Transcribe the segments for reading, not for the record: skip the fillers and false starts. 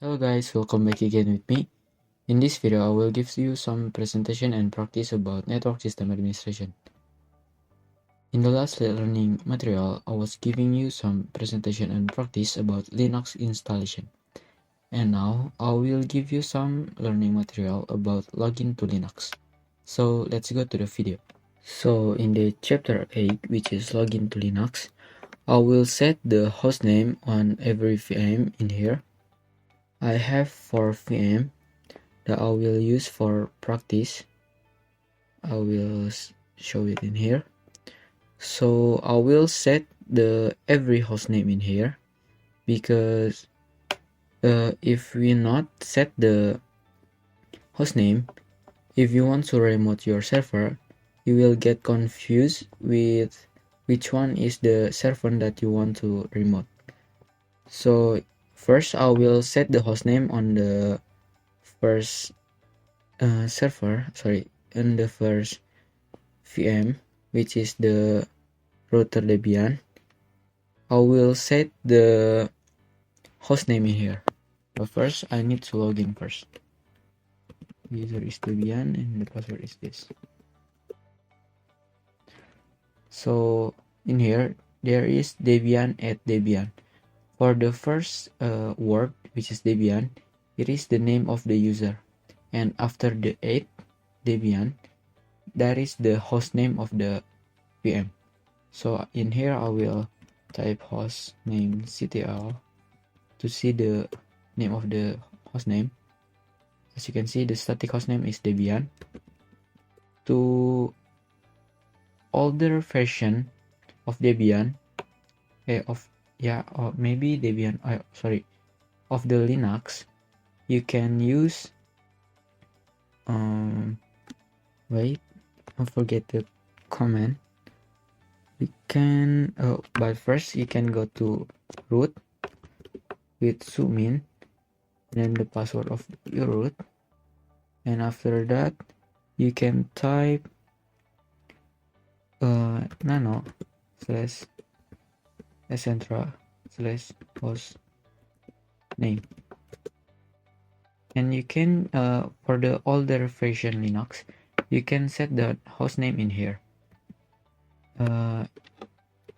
Hello guys, welcome back again with me. In this video, I will give you some presentation and practice about network system administration. In the last learning material, I was giving you some presentation and practice about Linux installation. And now, I will give you some learning material about login to Linux. So let's go to the video. So in the chapter 8, which is login to Linux, I will set the hostname on every VM in here. I have 4 VM that I will use for practice. I will show it in here. So I will set the every hostname in here because if we not set the hostname, if you want to remote your server, you will get confused with which one is the server that you want to remote. So first I will set the hostname on the first in the first VM, which is the router Debian. I will set the hostname in here, but first I need to log in first. User is Debian and the password is this. So in here there is Debian at Debian. For the first word, which is Debian, it is the name of the user, and after the 8 Debian, that is the host name of the VM. So in here I will type host name ctl to see the name of the host name. As you can see, the static host name is Debian. To older version of Debian, or maybe Debian, of the Linux, you can use wait, I forget the command. But first you can go to root with sumin, then the password of your root, and after that you can type nano slash /etc slash host name, and you can for the older version Linux, you can set the host name in here.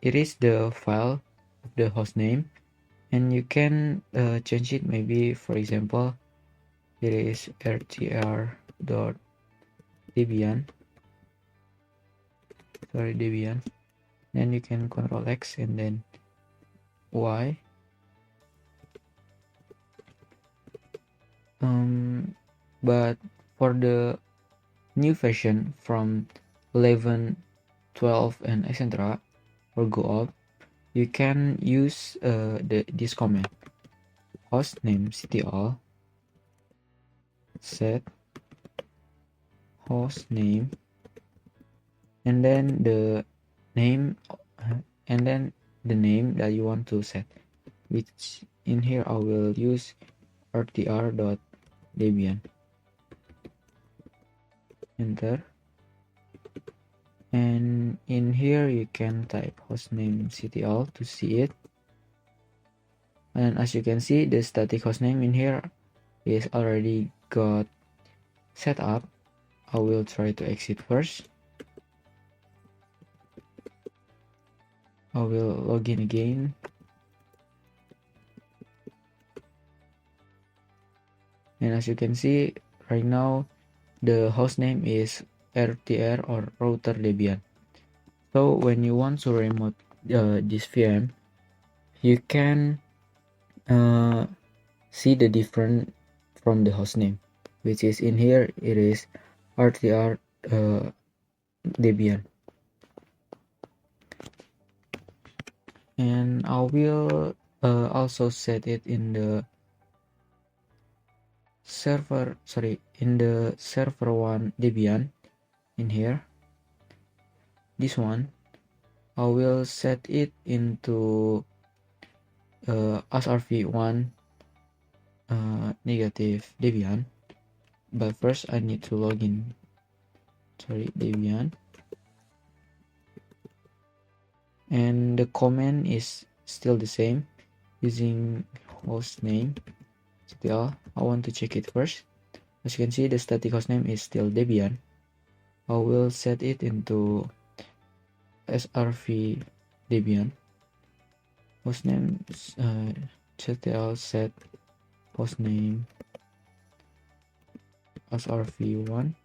It is the file of the host name, and you can change it. Maybe for example it is rtr.debian, then you can control X and then Y. But for the new version from 11, 12 and etc, or go up, you can use this command hostname ctl set hostname, and then the name that you want to set, which in here I will use rtr.debian. Enter, and in here you can type hostname ctl to see it, and as you can see, the static hostname in here is already got set up. I will try to exit first. I will log in again, and as you can see right now, the hostname is rtr or router Debian. So when you want to remote this VM, you can see the different from the hostname, which is in here. It is rtr Debian, and I will also set it in the server one Debian. In here, this one, I will set it into srv1 negative Debian, but first I need to log in Debian, and the command is still the same, using hostname ctl. I want to check it first. As you can see, the static hostname is still Debian. I will set it into srv Debian. Hostname ctl set hostname srv1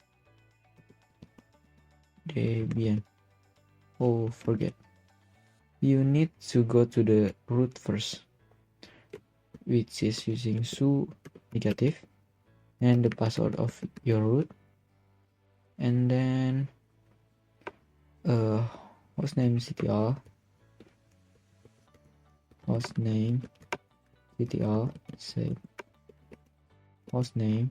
Debian. Oh, forget. You need to go to the root first, which is using su negative and the password of your root, and then hostname ctl set hostname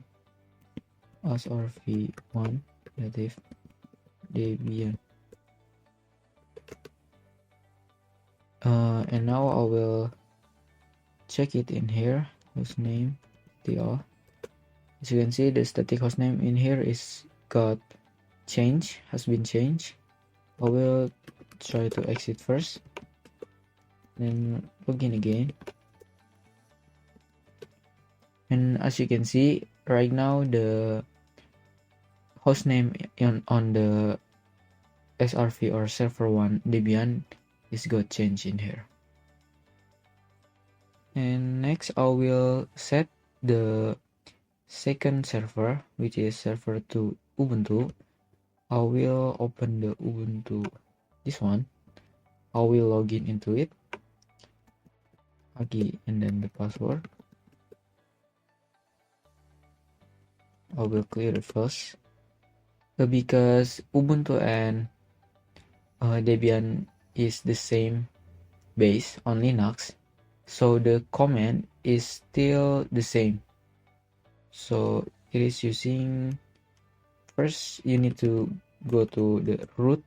srv1 negative Debian. And now I will check it in here, hostname ctl. As you can see, the static hostname in here has been changed. I will try to exit first, then login again. And as you can see, right now the hostname on the srv or server1 Debian is got changed in here. And next I will set the second server, which is server 2 Ubuntu. I will open the Ubuntu, this one. I will log in into it, AGI, and then the password. I will clear it first, because Ubuntu and Debian is the same base on Linux, so the command is still the same. So it is using, first you need to go to the root,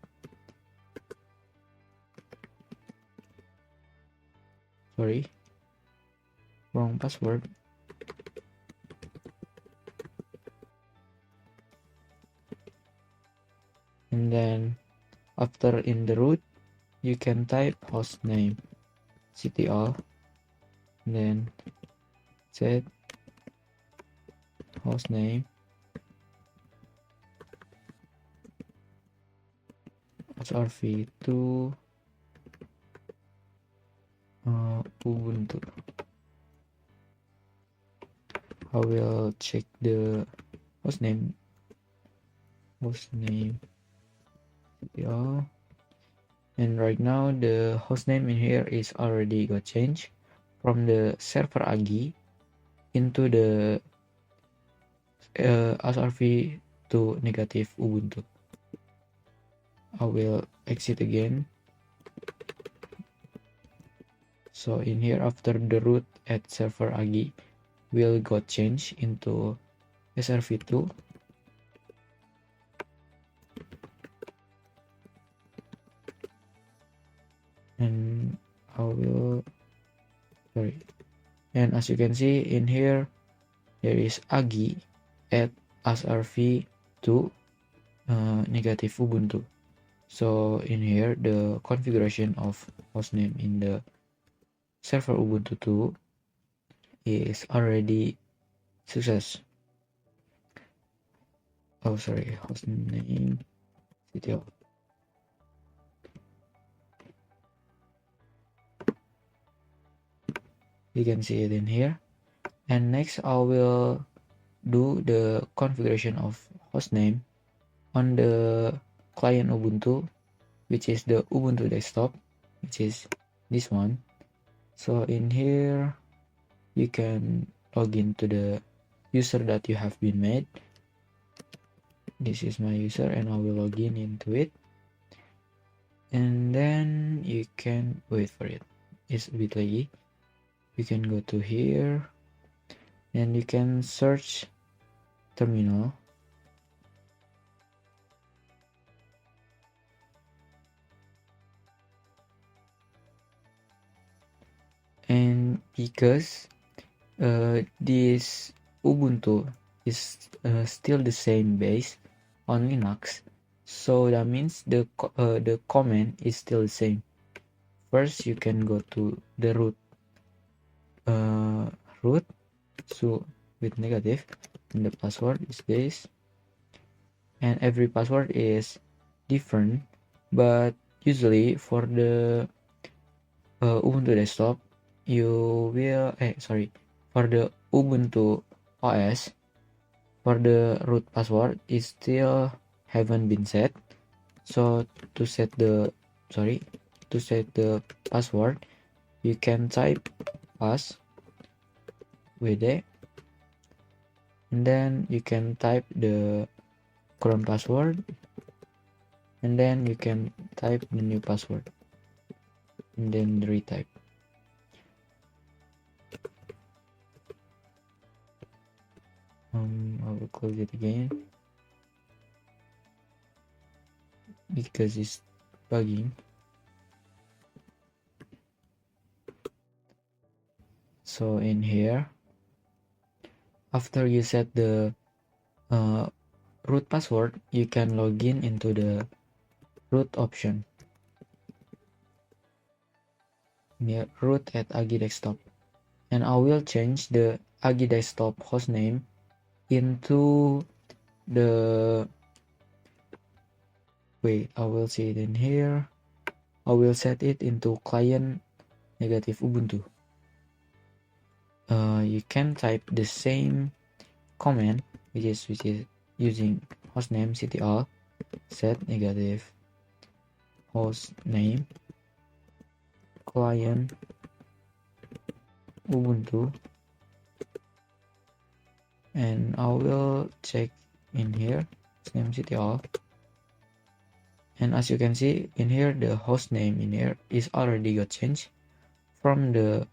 sorry, wrong password, and then after in the root you can type hostname ctl, and then set hostname srv2 Ubuntu. I will check the hostname ctl, and right now the hostname in here is already got changed from the server AGI into the srv to negative Ubuntu. I will exit again. So in here, after the root at server AGI will got changed into srv2. And I will, sorry, and as you can see in here, there is AGI at srv2 negative Ubuntu. So in here, the configuration of hostname in the server Ubuntu 2 is already success. Oh, sorry, hostname ctl. You can see it in here. And next I will do the configuration of hostname on the client Ubuntu, which is the Ubuntu desktop, which is this one. So in here you can log into the user that you have been made. This is my user, and I will log in into it, and then you can wait for it. It's a bit laggy. You can go to here and you can search terminal, and because this Ubuntu is still the same base on Linux, so that means the command is still the same. First you can go to the root so with negative, and the password is this, and every password is different, but usually for the Ubuntu desktop you will for the Ubuntu OS, for the root password is still haven't been set. So to set the password, you can type pass wd, and then you can type the current password, and then you can type the new password, and then retype. I will close it again because it's bugging. So in here, after you set the root password, you can log in into the root option near root at Agi Desktop, and I will change the Agi Desktop hostname into the I will see it in here. I will set it into client negative Ubuntu. You can type the same command, which is using hostname ctl set negative hostname client Ubuntu, and I will check in here hostname ctl, and as you can see in here, the hostname in here is already got changed from the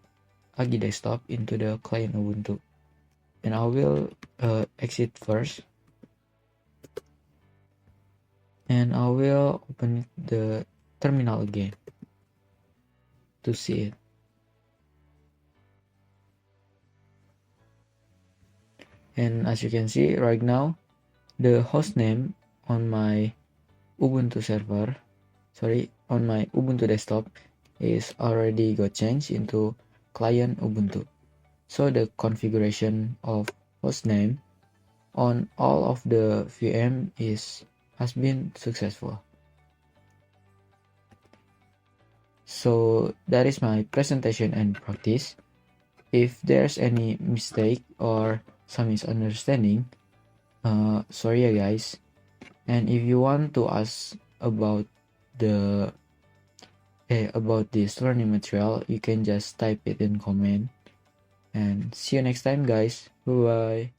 Agi Desktop into the client Ubuntu. And I will exit first, and I will open the terminal again to see it. And as you can see right now, the hostname on my Ubuntu server, on my Ubuntu desktop is already got changed into client Ubuntu. So the configuration of hostname on all of the VM has been successful. So that is my presentation and practice. If there's any mistake or some misunderstanding, sorry ya guys. And if you want to ask about this learning material, you can just type it in comment. And see you next time guys. Bye bye.